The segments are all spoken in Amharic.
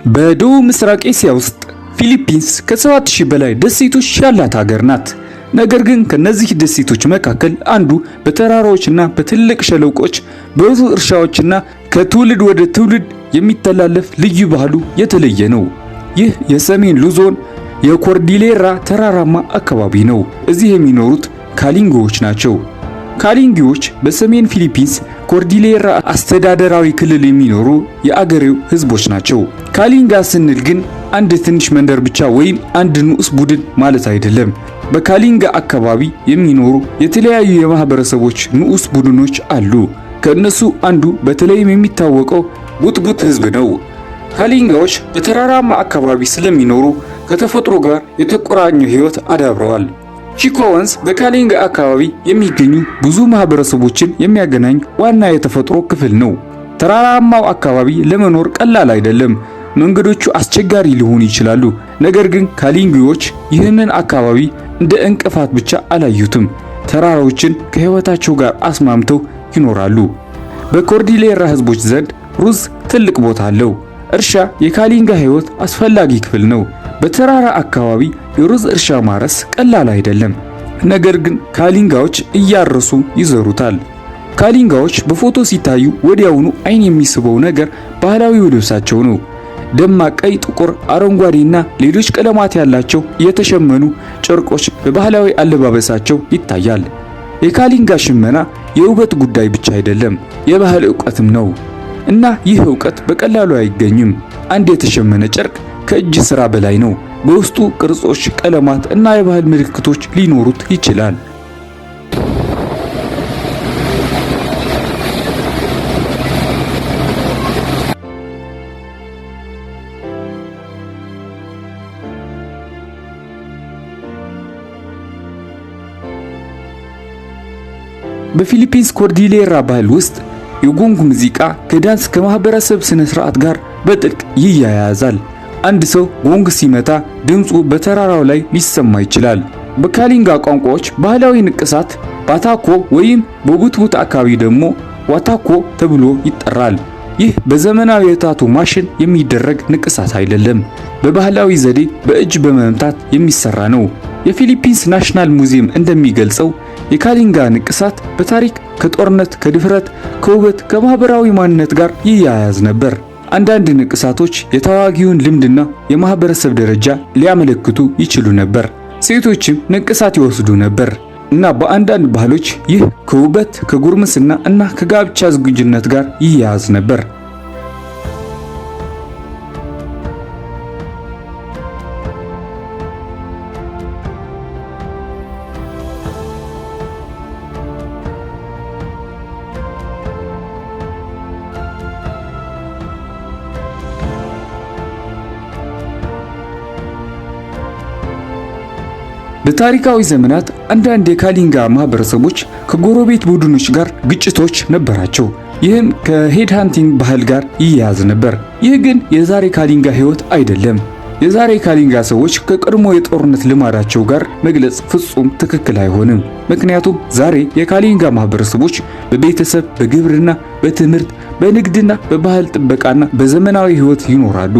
በደቡብ ምስራቅ እስያ ውስጥ ፊሊፒንስ ከ7000 በላይ ደሴቶች ያላት ሀገር ናት። ነገር ግን ከነዚህ ደሴቶች መካከል አንዱ በተራራዎችና በትልቅ ሸለቆች በብዙ እርሻዎችና ከትውልድ ወደ ትውልድ የሚተላለፍ ልዩ ባህሉ የተለየ ነው። ይህ የሰሜን ሉዞን የኮርዲሌራ ተራራማ አካባቢ ነው። እዚህ የሚኖሩት ካሊንጎዎች ናቸው። ካሊንጎዎች በሰሜን ፊሊፒንስ ኮርዲሌራ አስተዳደራዊ ክልል የሚኖሩ የአገሬው ህዝቦች ናቸው። ካሊንጋ ስንል ግን አንድ ትንሽ መንደር ብቻ ወይም አንድ ንዑስ ቡድን ማለት አይደለም። በካሊንጋ አካባቢ የሚኖሩ የተለያዩ የማህበረሰቦች ንዑስ ቡድኖች አሉ። ከእነሱ አንዱ በተለይም የሚታወቀው ቡትቡት ህዝብ ነው። ካሊንጋዎች በተራራማ አካባቢ ስለሚኖሩ ከተፈጥሮ ጋር የተቆራኘ ህይወት አዳብረዋል። ቺኮ ወንዝ በካሊንጋ አካባቢ የሚገኙ ብዙ ማህበረሰቦችን የሚያገናኝ ዋና የተፈጥሮ ክፍል ነው። ተራራማው አካባቢ ለመኖር ቀላል አይደለም። መንገዶቹ አስቸጋሪ ሊሆኑ ይችላሉ። ነገር ግን ካሊንጎዎች ይህንን አካባቢ እንደ እንቅፋት ብቻ አላዩትም። ተራራዎችን ከህይወታቸው ጋር አስማምተው ይኖራሉ። በኮርዲሌራ ህዝቦች ዘንድ ሩዝ ትልቅ ቦታ አለው። እርሻ የካሊንጋ ህይወት አስፈላጊ ክፍል ነው። በተራራ አካባቢ የሩዝ እርሻ ማረስ ቀላል አይደለም። ነገር ግን ካሊንጋዎች እያረሱ ይዘሩታል። ካሊንጋዎች በፎቶ ሲታዩ ወዲያውኑ አይን የሚስበው ነገር ባህላዊው ልብሳቸው ነው። ደማቅ ቀይ፣ ጥቁር፣ አረንጓዴና ሌሎች ቀለማት ያላቸው የተሸመኑ ጨርቆች በባህላዊ አለባበሳቸው ይታያል። የካሊንጋ ሽመና የውበት ጉዳይ ብቻ አይደለም፣ የባህል ዕውቀትም ነው። እና ይህ ዕውቀት በቀላሉ አይገኝም። አንድ የተሸመነ ጨርቅ ከእጅ ስራ በላይ ነው። በውስጡ ቅርጾች፣ ቀለማት እና የባህል ምልክቶች ሊኖሩት ይችላል። በፊሊፒንስ ኮርዲሌራ ባህል ውስጥ የጎንግ ሙዚቃ ከዳንስ ከማህበረሰብ ስነ ስርዓት ጋር በጥልቅ ይያያዛል። አንድ ሰው ጎንግ ሲመታ ድምፁ በተራራው ላይ ሊሰማ ይችላል። በካሊንጋ ቋንቋዎች ባህላዊ ንቅሳት ባታኮ ወይም በቡትቡት አካባቢ ደግሞ ዋታኮ ተብሎ ይጠራል። ይህ በዘመናዊ የታቶ ማሽን የሚደረግ ንቅሳት አይደለም፣ በባህላዊ ዘዴ በእጅ በመምታት የሚሰራ ነው። የፊሊፒንስ ናሽናል ሙዚየም እንደሚገልጸው የካሊንጋ ንቅሳት በታሪክ ከጦርነት፣ ከድፍረት፣ ከውበት፣ ከማህበራዊ ማንነት ጋር ይያያዝ ነበር። አንዳንድ ንቅሳቶች የተዋጊውን ልምድና የማህበረሰብ ደረጃ ሊያመለክቱ ይችሉ ነበር። ሴቶችም ንቅሳት ይወስዱ ነበር እና በአንዳንድ ባህሎች ይህ ከውበት፣ ከጉርምስና እና ከጋብቻ ዝግጁነት ጋር ይያያዝ ነበር። በታሪካዊ ዘመናት አንዳንድ የካሊንጋ ማህበረሰቦች ከጎረቤት ቡድኖች ጋር ግጭቶች ነበራቸው። ይህም ከሄድ ሃንቲንግ ባህል ጋር ይያያዝ ነበር። ይህ ግን የዛሬ ካሊንጋ ህይወት አይደለም። የዛሬ ካሊንጋ ሰዎች ከቀድሞ የጦርነት ልማዳቸው ጋር መግለጽ ፍጹም ትክክል አይሆንም። ምክንያቱም ዛሬ የካሊንጋ ማህበረሰቦች በቤተሰብ፣ በግብርና፣ በትምህርት፣ በንግድና በባህል ጥበቃና በዘመናዊ ህይወት ይኖራሉ።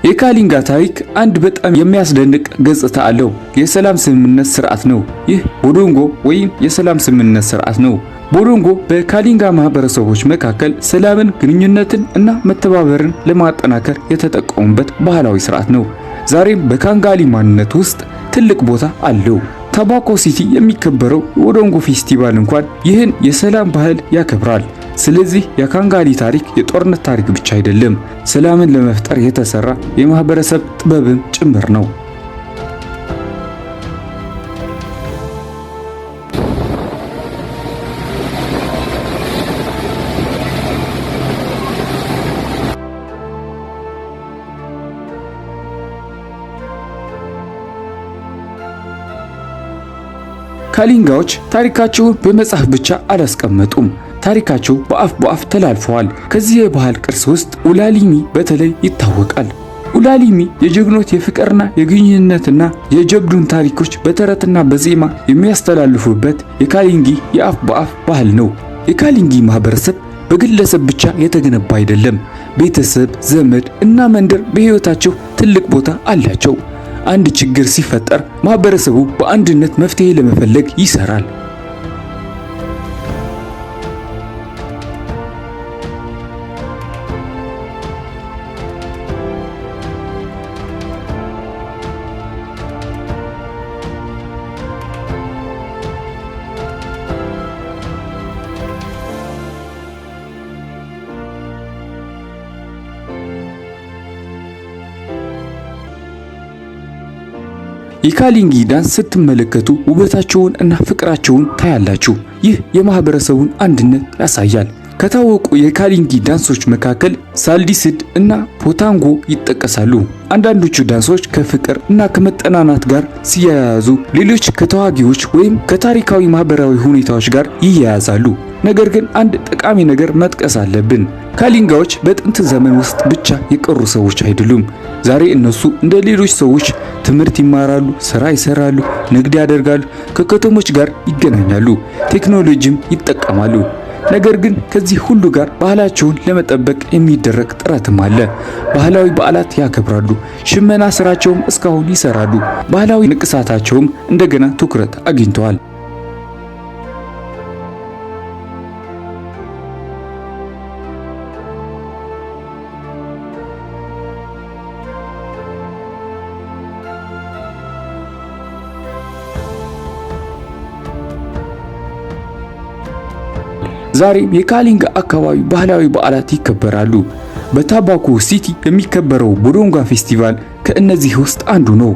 የካሊንጋ ታሪክ አንድ በጣም የሚያስደንቅ ገጽታ አለው። የሰላም ስምምነት ስርዓት ነው። ይህ ቦዶንጎ ወይም የሰላም ስምምነት ስርዓት ነው። ቦዶንጎ በካሊንጋ ማህበረሰቦች መካከል ሰላምን፣ ግንኙነትን እና መተባበርን ለማጠናከር የተጠቀሙበት ባህላዊ ስርዓት ነው። ዛሬም በካንጋሊ ማንነት ውስጥ ትልቅ ቦታ አለው። ታባኮ ሲቲ የሚከበረው የቦዶንጎ ፌስቲቫል እንኳን ይህን የሰላም ባህል ያከብራል። ስለዚህ የካንጋሊ ታሪክ የጦርነት ታሪክ ብቻ አይደለም፣ ሰላምን ለመፍጠር የተሰራ የማህበረሰብ ጥበብም ጭምር ነው። ካሊንጋዎች ታሪካቸውን በመጽሐፍ ብቻ አላስቀመጡም። ታሪካቸው በአፍ ተላልፈዋል። ከዚህ የባህል ቅርስ ውስጥ ኡላሊሚ በተለይ ይታወቃል። ኡላሊሚ የጀግኖች የፍቅርና የግንኙነትና የጀብዱን ታሪኮች በተረትና በዜማ የሚያስተላልፉበት የካሊንጊ የአፍ በአፍ ባህል ነው። የካሊንጊ ማህበረሰብ በግለሰብ ብቻ የተገነባ አይደለም። ቤተሰብ፣ ዘመድ እና መንደር በህይወታቸው ትልቅ ቦታ አላቸው። አንድ ችግር ሲፈጠር ማህበረሰቡ በአንድነት መፍትሄ ለመፈለግ ይሰራል። የካሊንጊ ዳንስ ስትመለከቱ ውበታቸውን እና ፍቅራቸውን ታያላችሁ። ይህ የማህበረሰቡን አንድነት ያሳያል። ከታወቁ የካሊንጊ ዳንሶች መካከል ሳልዲስድ እና ፖታንጎ ይጠቀሳሉ። አንዳንዶቹ ዳንሶች ከፍቅር እና ከመጠናናት ጋር ሲያያዙ፣ ሌሎች ከተዋጊዎች ወይም ከታሪካዊ ማህበራዊ ሁኔታዎች ጋር ይያያዛሉ። ነገር ግን አንድ ጠቃሚ ነገር መጥቀስ አለብን። ካሊንጋዎች በጥንት ዘመን ውስጥ ብቻ የቀሩ ሰዎች አይደሉም። ዛሬ እነሱ እንደ ሌሎች ሰዎች ትምህርት ይማራሉ፣ ስራ ይሰራሉ፣ ንግድ ያደርጋሉ፣ ከከተሞች ጋር ይገናኛሉ፣ ቴክኖሎጂም ይጠቀማሉ። ነገር ግን ከዚህ ሁሉ ጋር ባህላቸውን ለመጠበቅ የሚደረግ ጥረትም አለ። ባህላዊ በዓላት ያከብራሉ፣ ሽመና ስራቸውም እስካሁን ይሰራሉ። ባህላዊ ንቅሳታቸውም እንደገና ትኩረት አግኝተዋል። ዛሬም የካሊንጋ አካባቢ ባህላዊ በዓላት ይከበራሉ። በታባኮ ሲቲ የሚከበረው ቦዶንጋ ፌስቲቫል ከእነዚህ ውስጥ አንዱ ነው።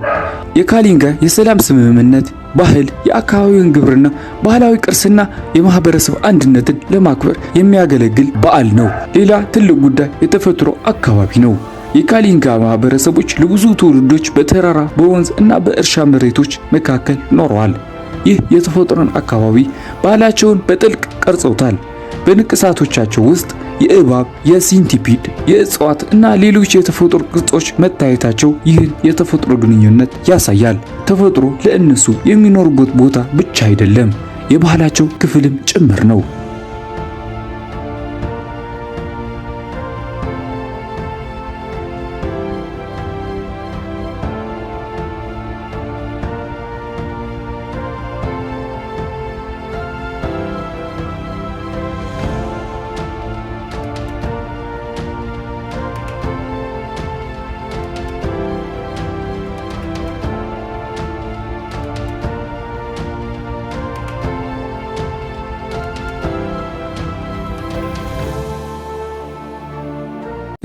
የካሊንጋ የሰላም ስምምነት ባህል የአካባቢውን ግብርና፣ ባህላዊ ቅርስና የማህበረሰብ አንድነትን ለማክበር የሚያገለግል በዓል ነው። ሌላ ትልቅ ጉዳይ የተፈጥሮ አካባቢ ነው። የካሊንጋ ማህበረሰቦች ለብዙ ትውልዶች በተራራ በወንዝ እና በእርሻ መሬቶች መካከል ኖረዋል። ይህ የተፈጥሮን አካባቢ ባህላቸውን በጥልቅ ቀርጸውታል። በንቅሳቶቻቸው ውስጥ የእባብ፣ የሲንቲፒድ፣ የእጽዋት እና ሌሎች የተፈጥሮ ቅርጾች መታየታቸው ይህን የተፈጥሮ ግንኙነት ያሳያል። ተፈጥሮ ለእነሱ የሚኖሩበት ቦታ ብቻ አይደለም፣ የባህላቸው ክፍልም ጭምር ነው።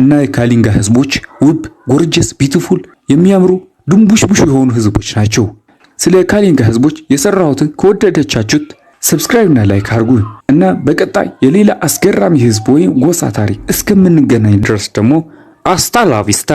እና የካሊንጋ ህዝቦች ውብ፣ ጎርጀስ፣ ቢዩቲፉል የሚያምሩ ድንቡሽቡሽ የሆኑ ህዝቦች ናቸው። ስለ ካሊንጋ ህዝቦች የሰራሁትን ከወደዳችሁት ሰብስክራይብ እና ላይክ አድርጉ እና በቀጣይ የሌላ አስገራሚ ህዝብ ወይም ጎሳ ታሪክ እስከምንገናኝ ድረስ ደግሞ አስታ ላ ቪስታ